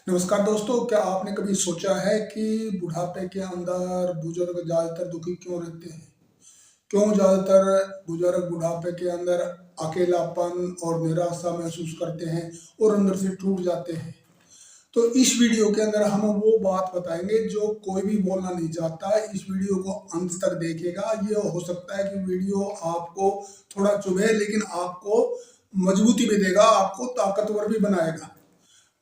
नमस्कार दोस्तों, क्या आपने कभी सोचा है कि बुढ़ापे के अंदर बुजुर्ग ज़्यादातर दुखी क्यों रहते हैं? क्यों ज़्यादातर बुजुर्ग बुढ़ापे के अंदर अकेलापन और निराशा महसूस करते हैं और अंदर से टूट जाते हैं? तो इस वीडियो के अंदर हम वो बात बताएंगे जो कोई भी बोलना नहीं चाहता है। इस वीडियो को अंत तक देखिएगा। ये हो सकता है कि वीडियो आपको थोड़ा चुभे, लेकिन आपको मजबूती भी देगा, आपको ताकतवर भी बनाएगा।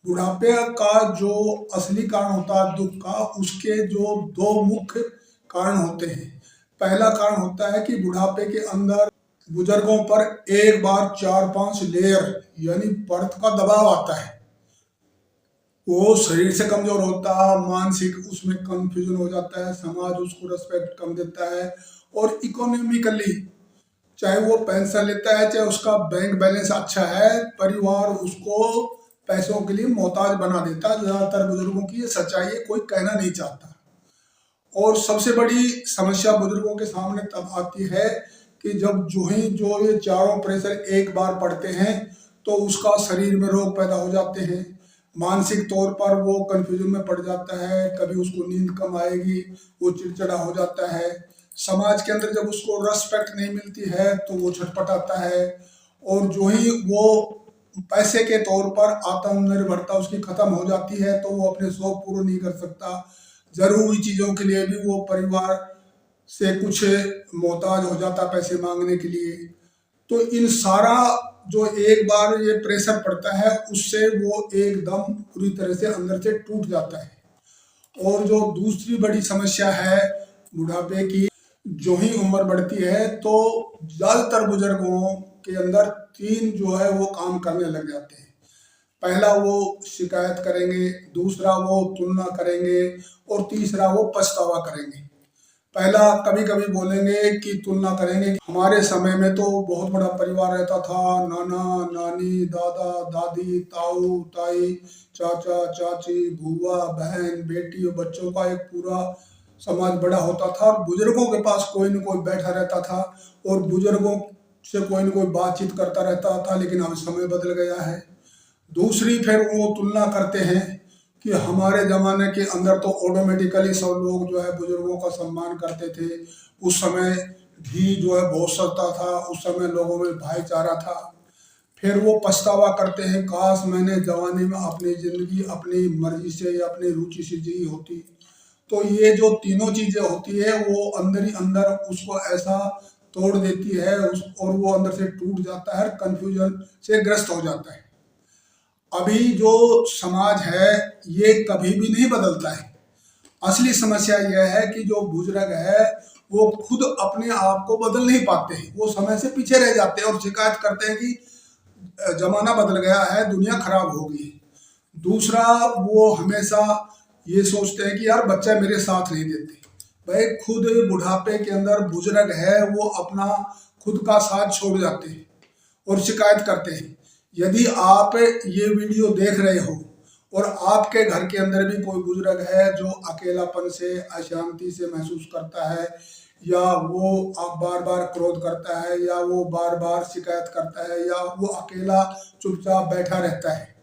बुढ़ापे का जो असली कारण होता है दुख का, उसके जो दो मुख्य कारण होते हैं। पहला कारण होता है कि बुढ़ापे के अंदर बुजुर्गों पर एक बार 4-5 लेयर यानी परत का दबाव आता है। वो शरीर से कमजोर होता है, मानसिक उसमें कंफ्यूजन हो जाता है, समाज उसको रेस्पेक्ट कम देता है, और इकोनॉमिकली चाहे वो पेंशन लेता है, चाहे उसका बैंक बैलेंस अच्छा है, परिवार उसको पैसों के लिए मोहताज बना देता है। ज्यादातर बुजुर्गों की ये सच्चाई है, कोई कहना नहीं चाहता। और सबसे बड़ी समस्या बुजुर्गों के सामने तब आती है कि जब जो ये चारों प्रेशर एक बार पड़ते हैं तो उसका शरीर में रोग पैदा हो जाते हैं। मानसिक तौर पर वो कंफ्यूजन में पड़ जाता है, कभी उसको नींद कम आएगी, वो चिड़चिड़ा हो जाता है। समाज के अंदर जब उसको रेस्पेक्ट नहीं मिलती है तो वो छटपटाता है। और जो ही वो पैसे के तौर पर आत्मनिर्भरता उसकी खत्म हो जाती है तो वो अपने शौक पूरे नहीं कर सकता। जरूरी चीजों के लिए भी वो परिवार से कुछ मोहताज हो जाता पैसे मांगने के लिए। तो इन सारा जो एक बार ये प्रेशर पड़ता है उससे वो एकदम पूरी तरह से अंदर से टूट जाता है। और जो दूसरी बड़ी समस्या है बुढ़ापे की, जो ही उम्र बढ़ती है तो ज्यादातर बुजुर्गों के अंदर तीन जो है वो काम करने लग जाते हैं। पहला वो शिकायत करेंगे, दूसरा वो तुलना करेंगे, और तीसरा वो पछतावा करेंगे। पहला कभी कभी बोलेंगे कि तुलना करेंगे, हमारे समय में तो बहुत बड़ा परिवार रहता था, नाना नानी, दादा दादी, ताऊ ताई, चाचा चाची, बुआ बहन, बेटी और बच्चों का एक पूरा समाज बड़ा होता था, और बुजुर्गों के पास कोई न कोई बैठा रहता था और बुजुर्गों से कोई न कोई बातचीत करता रहता था। लेकिन अब समय बदल गया है। दूसरी फिर वो तुलना करते हैं कि हमारे ज़माने के अंदर तो ऑटोमेटिकली सब लोग जो है बुजुर्गों का सम्मान करते थे। उस समय घी जो है बहुत सस्ता था, उस समय लोगों में भाईचारा था। फिर वो पछतावा करते हैं, काश मैंने जवानी में अपनी ज़िंदगी अपनी मर्जी से या अपनी रुचि से जी होती। तो ये जो तीनों चीज़ें होती है वो अंदर ही अंदर उसको ऐसा तोड़ देती है और वो अंदर से टूट जाता है, कंफ्यूजन से ग्रस्त हो जाता है। अभी जो समाज है ये कभी भी नहीं बदलता है। असली समस्या यह है कि जो बुजुर्ग है वो खुद अपने आप को बदल नहीं पाते हैं, वो समय से पीछे रह जाते हैं और शिकायत करते हैं कि जमाना बदल गया है, दुनिया खराब हो गई है। दूसरा, वो हमेशा ये सोचते हैं कि यार बच्चे मेरे साथ नहीं देते। भाई खुद बुढ़ापे के अंदर बुजुर्ग है वो अपना खुद का साथ छोड़ जाते हैं और शिकायत करते हैं। यदि आप ये वीडियो देख रहे हो और आपके घर के अंदर भी कोई बुजुर्ग है जो अकेलापन से अशांति से महसूस करता है, या वो आप बार बार क्रोध करता है, या वो बार बार शिकायत करता है, या वो अकेला चुपचाप बैठा रहता है,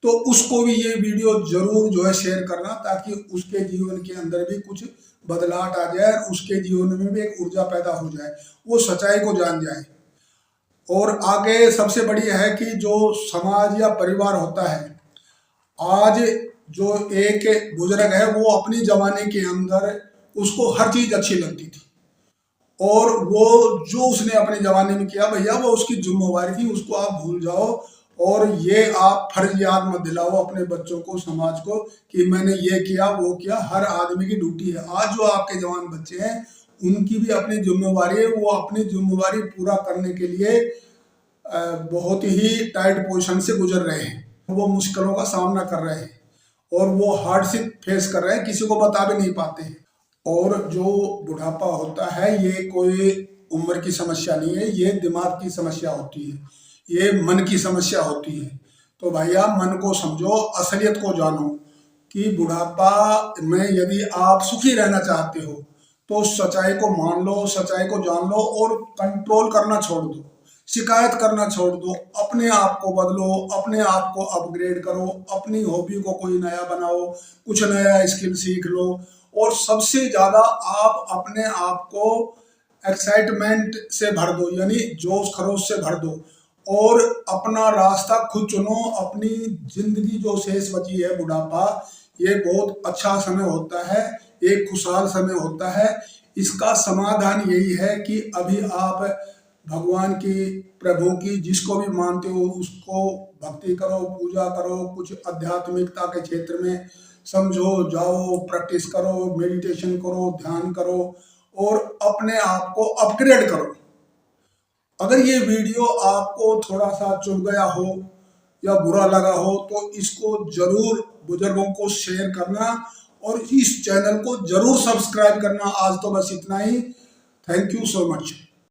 तो उसको भी ये वीडियो जरूर जो है शेयर करना, ताकि उसके जीवन के अंदर भी कुछ बदलाव आ जाए और उसके जीवन में भी एक ऊर्जा पैदा हो जाए, वो सच्चाई को जान जाए। और आगे सबसे बड़ी है कि जो समाज या परिवार होता है, आज जो एक बुजुर्ग है वो अपनी जवानी के अंदर उसको हर चीज अच्छी लगती थी, और वो जो उसने अपनी जवानी में किया भैया वो उसकी जिम्मेवारी थी, उसको आप भूल जाओ। और ये आप फर्ज याद मत दिलाओ अपने बच्चों को, समाज को, कि मैंने ये किया वो किया। हर आदमी की ड्यूटी है। आज जो आपके जवान बच्चे हैं उनकी भी अपनी जिम्मेवारी है, वो अपनी जिम्मेवारी पूरा करने के लिए बहुत ही टाइट पोजीशन से गुजर रहे हैं, वो मुश्किलों का सामना कर रहे हैं और वो हार्डशिप फेस कर रहे हैं, किसी को बता भी नहीं पाते हैं। और जो बुढ़ापा होता है ये कोई उम्र की समस्या नहीं है, ये दिमाग की समस्या होती है, ये मन की समस्या होती है। तो भैया मन को समझो, असलियत को जानो कि बुढ़ापा में यदि आप सुखी रहना चाहते हो तो सच्चाई को मान लो, सच्चाई को जान लो और कंट्रोल करना छोड़ दो। शिकायत करना छोड़ दो, अपने आप को बदलो, अपने आप को अपग्रेड करो, अपनी हॉबी को कोई नया बनाओ, कुछ नया स्किल सीख लो। और सबसे ज़्यादा आप अपने आप को एक्साइटमेंट से भर दो, यानी जोश खरोश से भर दो, और अपना रास्ता खुद चुनो। अपनी जिंदगी जो शेष बची है, बुढ़ापा, ये बहुत अच्छा समय होता है, एक खुशहाल समय होता है। इसका समाधान यही है कि अभी आप भगवान की, प्रभु की, जिसको भी मानते हो उसको भक्ति करो, पूजा करो, कुछ आध्यात्मिकता के क्षेत्र में समझो, जाओ, प्रैक्टिस करो, मेडिटेशन करो, ध्यान करो, और अपने आप को अपग्रेड करो। अगर ये वीडियो आपको थोड़ा सा चुभ गया हो या बुरा लगा हो तो इसको जरूर बुजुर्गों को शेयर करना, और इस चैनल को जरूर सब्सक्राइब करना। आज तो बस इतना ही। Thank you so much.